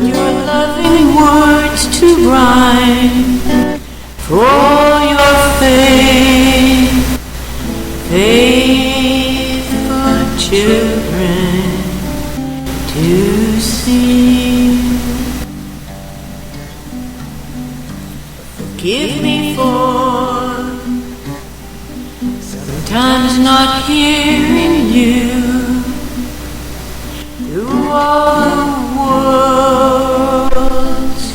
your loving words to rhyme, for your faithful children to see. Forgive me for sometimes not hearing you through all the world's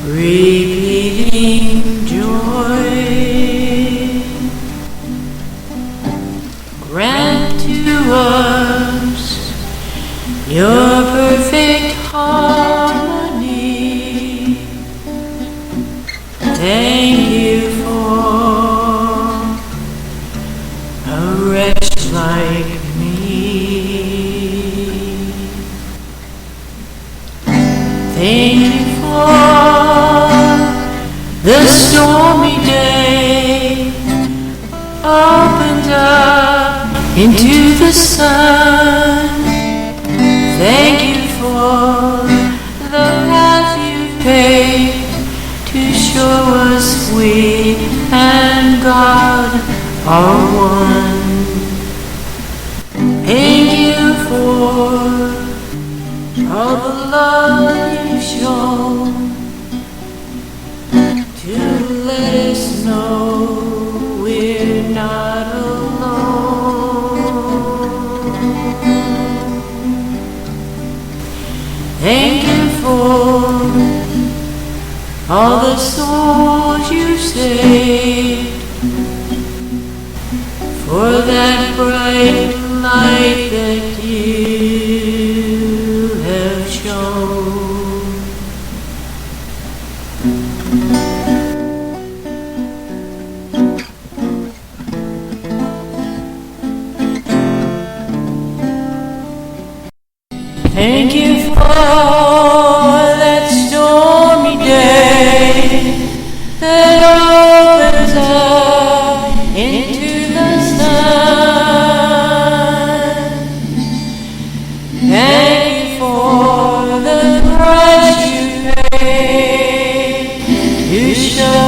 repeating joy. Grant to us your perfect harmony. Thank you for a wretch like me. Thank you for the stormy day opened up into the sun. Thank you for the path you paved to show us we and God are one. Thank you for all the love you've shown to let us know we're not alone. Thank you for all the souls you saved, for that bright light that you have shown. Thank you for that stormy day that opens up into the sun. Thank you for the price you paid to show